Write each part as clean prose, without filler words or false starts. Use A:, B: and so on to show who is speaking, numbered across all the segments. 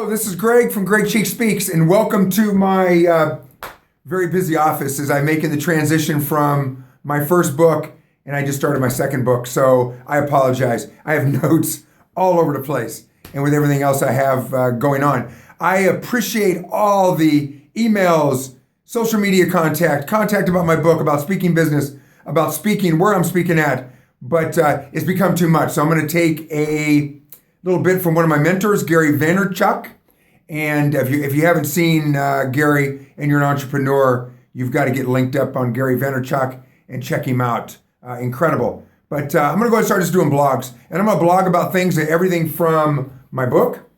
A: Hello, this is Greg from Greg Cheek Speaks, and welcome to my very busy office as I'm making the transition from my first book, and I just started my second book, so I apologize. I have notes all over the place, and with everything else I have going on. I appreciate all the emails, social media contact about my book, about speaking business, about speaking, where I'm speaking at, but it's become too much, so I'm going to take a little bit from one of my mentors, Gary Vaynerchuk. And if you haven't seen Gary and you're an entrepreneur, you've got to get linked up on Gary Vaynerchuk and check him out. Incredible. But I'm going to go and start just doing blogs. And I'm going to blog about things, everything from my book,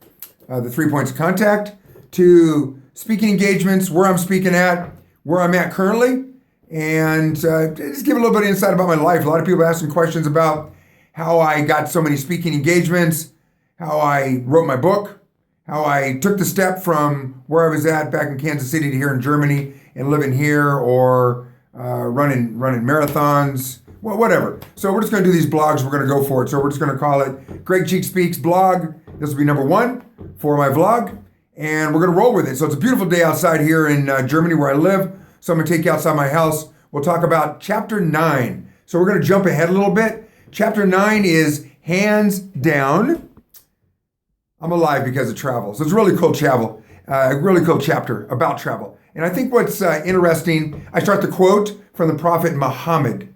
A: The 3 Points of Contact, to speaking engagements, where I'm speaking at, where I'm at currently, and just give a little bit of insight about my life. A lot of people asking questions about how I got so many speaking engagements, how I wrote my book, how I took the step from where I was at back in Kansas City to here in Germany and living here, or running marathons, whatever. So we're just going to do these blogs. We're going to go for it. So we're just going to call it Greg Cheek Speaks blog. This will be number 1 for my vlog, and we're going to roll with it. So it's a beautiful day outside here in Germany where I live. So I'm going to take you outside my house. We'll talk about chapter 9. So we're going to jump ahead a little bit. Chapter 9 is hands down, I'm alive because of travel. So it's a really cool chapter about travel. And I think what's interesting, I start the quote from the Prophet Muhammad,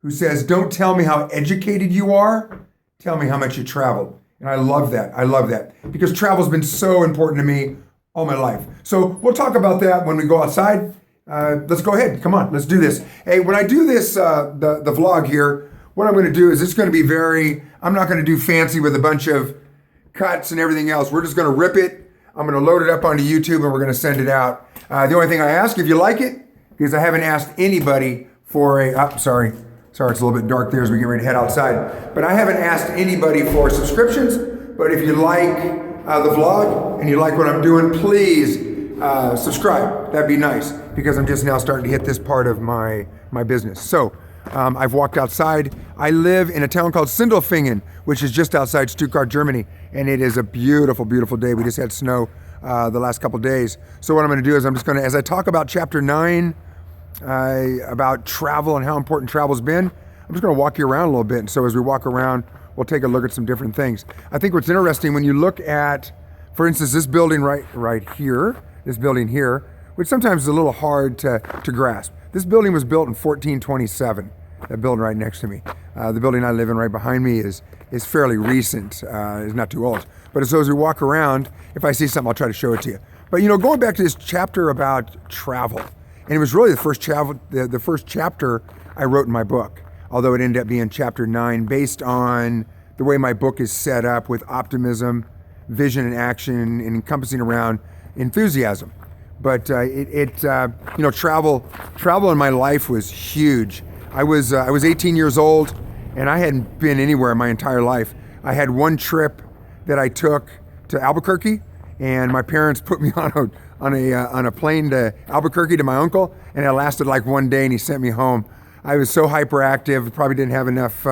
A: who says, "Don't tell me how educated you are, tell me how much you traveled." And I love that because travel's been so important to me all my life. So we'll talk about that when we go outside. Let's go ahead. Come on, let's do this. Hey, when I do this, the vlog here, what I'm going to do is it's going to be I'm not going to do fancy with a bunch of cuts and everything else. We're just going to rip it. I'm going to load it up onto YouTube and we're going to send it out. The only thing I ask, if you like it, because I haven't asked anybody for sorry, it's a little bit dark there as we get ready to head outside, but I haven't asked anybody for subscriptions. But if you like the vlog and you like what I'm doing, please subscribe. That'd be nice, because I'm just now starting to hit this part of my business. So I've walked outside. I live in a town called Sindelfingen, which is just outside Stuttgart, Germany, and it is a beautiful, beautiful day. We just had snow the last couple days. So what I'm going to do is I'm just going to, as I talk about chapter 9, about travel and how important travel's been, I'm just going to walk you around a little bit. And so as we walk around, we'll take a look at some different things. I think what's interesting when you look at, for instance, this building right here, this building here, which sometimes is a little hard to grasp. This building was built in 1427. That building right next to me. The building I live in right behind me is fairly recent. It's not too old. But so as we walk around, if I see something, I'll try to show it to you. But going back to this chapter about travel, and it was really the first chapter I wrote in my book, although it ended up being chapter 9, based on the way my book is set up with optimism, vision, and action, and encompassing around enthusiasm. But travel in my life was huge. I was 18 years old, and I hadn't been anywhere my entire life. I had one trip that I took to Albuquerque, and my parents put me on a plane to Albuquerque to my uncle, and it lasted like one day, and he sent me home. I was so hyperactive, probably didn't have enough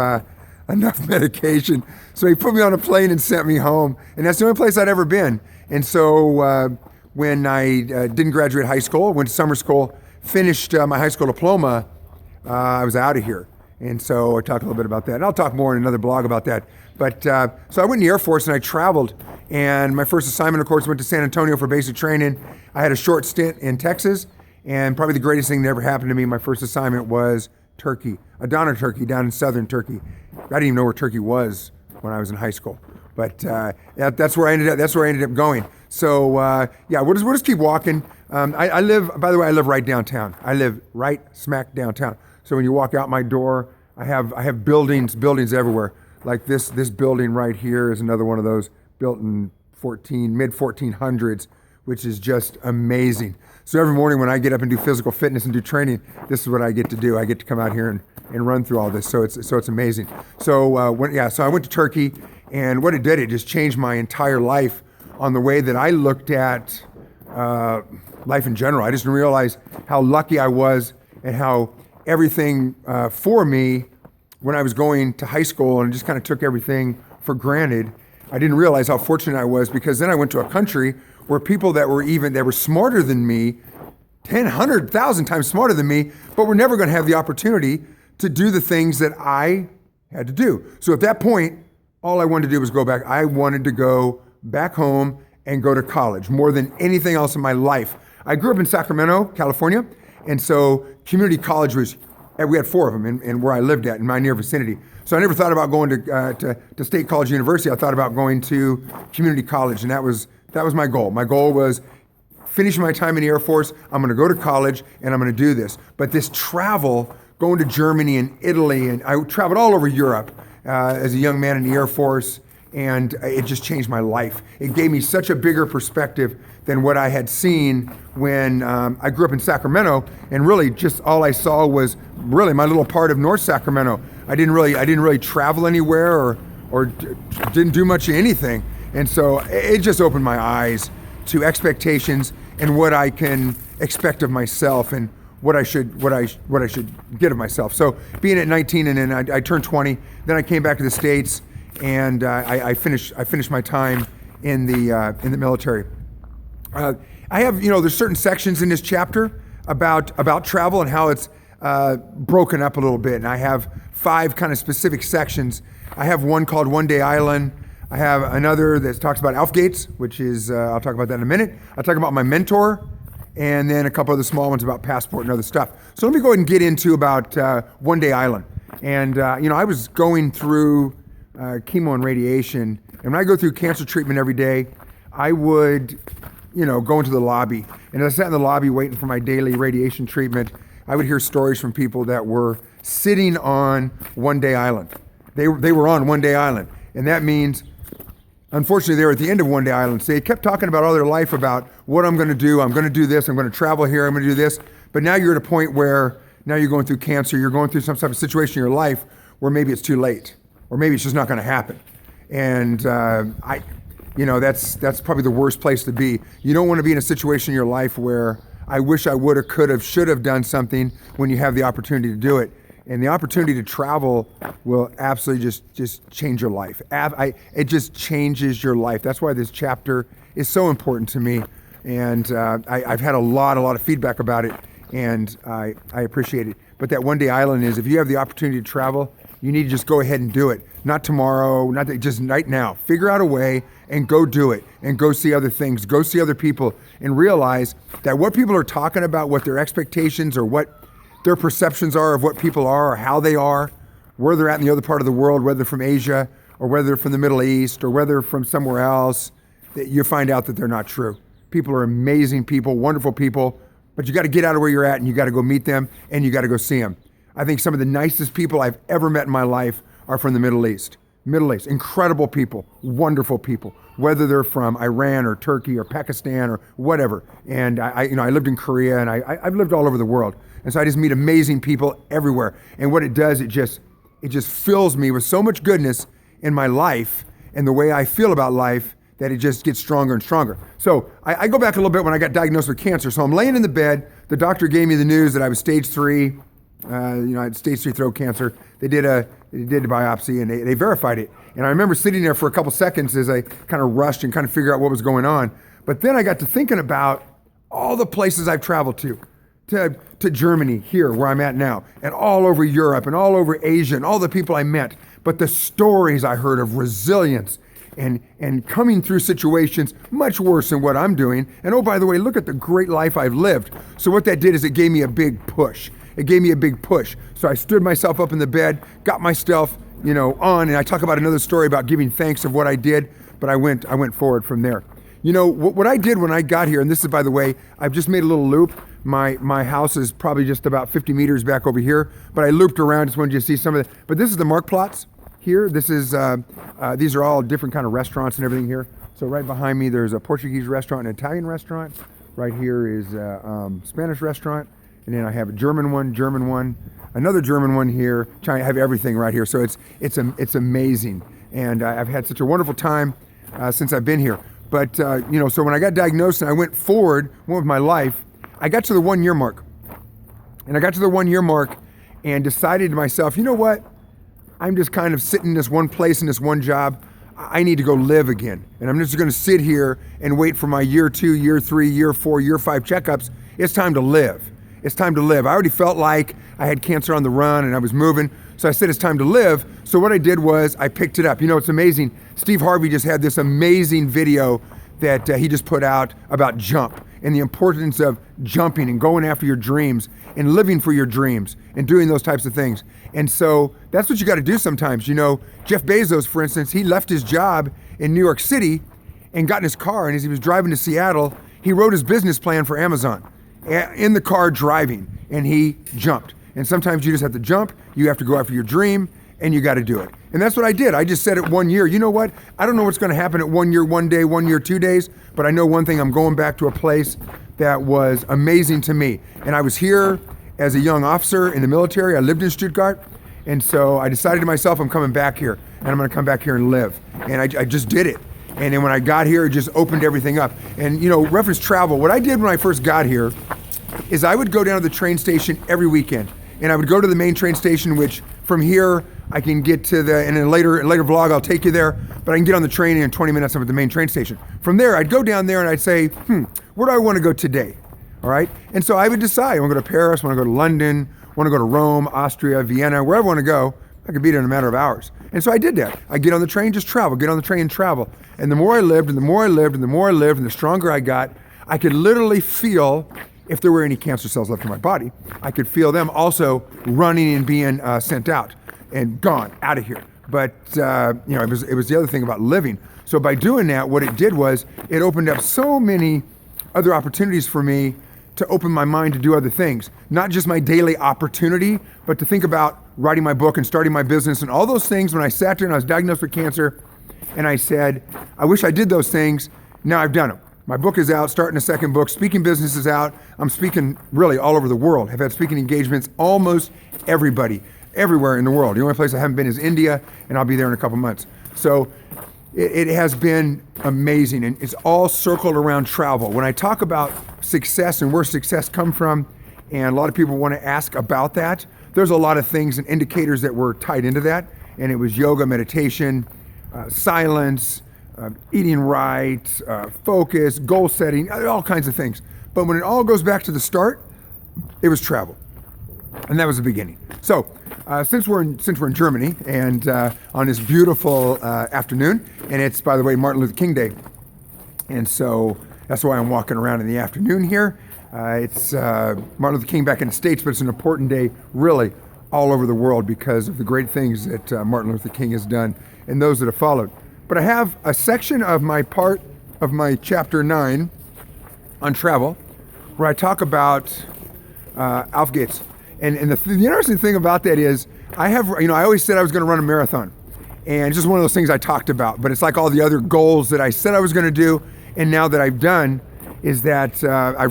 A: medication, so he put me on a plane and sent me home, and that's the only place I'd ever been. And so when I didn't graduate high school, went to summer school, finished my high school diploma, I was out of here. And so I talked a little bit about that. And I'll talk more in another blog about that. But so I went in the Air Force and I traveled. And my first assignment, of course, went to San Antonio for basic training. I had a short stint in Texas. And probably the greatest thing that ever happened to me, my first assignment was Turkey, Adana, Turkey, down in southern Turkey. I didn't even know where Turkey was when I was in high school. But that's where I ended up. That's where I ended up going. So we'll just keep walking. I live right downtown. I live right smack downtown. So when you walk out my door, I have buildings everywhere. Like this building right here is another one of those, built in mid 1400s, which is just amazing. So every morning when I get up and do physical fitness and do training, this is what I get to do. I get to come out here and run through all this. So it's amazing. So I went to Turkey, and what it did, it just changed my entire life on the way that I looked at life in general. I just realized how lucky I was and how everything for me when I was going to high school and just kind of took everything for granted, I didn't realize how fortunate I was, because then I went to a country where people that were smarter than me, 10, 100,000 times smarter than me, but were never going to have the opportunity to do the things that I had to do. So at that point, all I wanted to do was go back. I wanted to go back home and go to college more than anything else in my life. I grew up in Sacramento, California, and so community college we had 4 of them in where I lived at, in my near vicinity. So I never thought about going to State College University. I thought about going to community college, and that was my goal. My goal was finishing my time in the Air Force. I'm going to go to college, and I'm going to do this. But this travel, going to Germany and Italy, and I traveled all over Europe as a young man in the Air Force, and it just changed my life. It gave me such a bigger perspective than what I had seen when I grew up in Sacramento, and really just all I saw was really my little part of North Sacramento. I didn't really travel anywhere or didn't do much of anything, and so it just opened my eyes to expectations and what I can expect of myself and what I should get of myself. So being at 19, and then I turned 20, then I came back to the States, and I finished my time in the military. I have, there's certain sections in this chapter about travel and how it's broken up a little bit, and I have 5 kind of specific sections. I have one called One Day Island. I have another that talks about Aufgates, which is, I'll talk about that in a minute. I'll talk about my mentor, and then a couple of the small ones about passport and other stuff. So let me go ahead and get into about One Day Island. And, I was going through chemo and radiation, and when I go through cancer treatment every day, I would, go into the lobby. And as I sat in the lobby waiting for my daily radiation treatment, I would hear stories from people that were sitting on One Day Island. They were on One Day Island. And that means, unfortunately, they were at the end of One Day Island. So they kept talking about all their life, about what I'm going to do. I'm going to do this. I'm going to travel here. I'm going to do this. But now you're at a point where now you're going through cancer. You're going through some type of situation in your life where maybe it's too late, or maybe it's just not going to happen. And that's probably the worst place to be. You don't want to be in a situation in your life where I wish I would have, could have, should have done something when you have the opportunity to do it. And the opportunity to travel will absolutely just change your life. It just changes your life. That's why this chapter is so important to me. And I've had a lot of feedback about it, and I appreciate it. But that One Day Island is, if you have the opportunity to travel, you need to just go ahead and do it. Not tomorrow, just right now. Figure out a way and go do it, and go see other things, go see other people, and realize that what people are talking about, what their expectations or what their perceptions are of what people are or how they are, where they're at in the other part of the world, whether from Asia or whether from the Middle East or whether from somewhere else, that you find out that they're not true. People are amazing people, wonderful people, but you got to get out of where you're at, and you got to go meet them, and you got to go see them. I think some of the nicest people I've ever met in my life are from the Middle East. Incredible people, wonderful people, whether they're from Iran or Turkey or Pakistan or whatever. And I lived in Korea, and I've lived all over the world. And so I just meet amazing people everywhere. And what it does, it just fills me with so much goodness in my life and the way I feel about life, that it just gets stronger and stronger. So I go back a little bit when I got diagnosed with cancer. So I'm laying in the bed. The doctor gave me the news that I was stage 3. I had stage 3 throat cancer. They did a biopsy, and they verified it. And I remember sitting there for a couple seconds as I kind of rushed and kind of figured out what was going on. But then I got to thinking about all the places I've traveled to Germany, here where I'm at now, and all over Europe and all over Asia, and all the people I met. But the stories I heard of resilience and coming through situations much worse than what I'm doing. And oh, by the way, look at the great life I've lived. So what that did is it gave me a big push. So I stood myself up in the bed, got myself, on, and I talk about another story about giving thanks of what I did, but I went forward from there. What I did when I got here, and this is, by the way, I've just made a little loop. My house is probably just about 50 meters back over here, but I looped around, just wanted you to see some of it. But this is the Marktplatz here. This is, these are all different kind of restaurants and everything here. So right behind me, there's a Portuguese restaurant, an Italian restaurant. Right here is a Spanish restaurant. And then I have a German one, another German one here. I have everything right here. So it's amazing. And I've had such a wonderful time since I've been here. But, so when I got diagnosed and I went with my life, I got to the 1 year mark. And I got to the 1 year mark and decided to myself, you know what? I'm just kind of sitting in this one place in this one job. I need to go live again. And I'm just going to sit here and wait for my year 2, year 3, year 4, year 5 checkups. It's time to live. It's time to live. I already felt like I had cancer on the run and I was moving. So I said, it's time to live. So what I did was I picked it up. You know, it's amazing. Steve Harvey just had this amazing video that he just put out about jump and the importance of jumping and going after your dreams and living for your dreams and doing those types of things. And so that's what you got to do sometimes. You know, Jeff Bezos, for instance, he left his job in New York City and got in his car, and as he was driving to Seattle, he wrote his business plan for Amazon in the car driving, and he jumped. And sometimes you just have to jump, you have to go after your dream, and you got to do it. And that's what I did. I just said it 1 year. You know what? I don't know what's going to happen at 1 year, 1 day, 1 year, 2 days, but I know one thing, I'm going back to a place that was amazing to me. And I was here as a young officer in the military. I lived in Stuttgart. And so I decided to myself, I'm coming back here and I'm going to come back here and live. And I just did it. And then when I got here, it just opened everything up. And you know, reference travel, what I did when I first got here is I would go down to the train station every weekend. And I would go to the main train station, which from here I can get to and in a later vlog, I'll take you there, but I can get on the train and in 20 minutes I'm at the main train station. From there, I'd go down there and I'd say, where do I want to go today? All right. And so I would decide, I want to go to Paris, I want to go to London, I want to go to Rome, Austria, Vienna, wherever I want to go. I could be there in a matter of hours. And so I did that. I get on the train, just travel, get on the train and travel. And the more I lived and the more I lived and the more I lived and the stronger I got, I could literally feel if there were any cancer cells left in my body, I could feel them also running and being sent out and gone out of here. But you know, it was the other thing about living. So by doing that, what it did was it opened up so many other opportunities for me to open my mind to do other things. Not just my daily opportunity, but to think about writing my book and starting my business and all those things. When I sat there and I was diagnosed with cancer and I said, I wish I did those things. Now I've done them. My book is out, starting a second book. Speaking business is out. I'm speaking really all over the world. I've had speaking engagements, almost everybody, everywhere in the world. The only place I haven't been is India, and I'll be there in a couple months. So it has been amazing, and it's all circled around travel. When I talk about success and where success comes from, and a lot of people want to ask about that, there's a lot of things and indicators that were tied into that, and it was yoga, meditation, silence, eating right, focus, goal setting, all kinds of things. But when it all goes back to the start, it was travel. And that was the beginning. So since we're in Germany and on this beautiful afternoon, and it's, by the way, Martin Luther King Day. And so that's why I'm walking around in the afternoon here. It's Martin Luther King back in the States, but it's an important day really all over the world because of the great things that Martin Luther King has done and those that have followed. But I have a section of my part of my chapter 9 on travel where I talk about Alf Gates. And the interesting thing about that is I always said I was going to run a marathon. And it's just one of those things I talked about. But it's like all the other goals that I said I was going to do and now that I've done is that I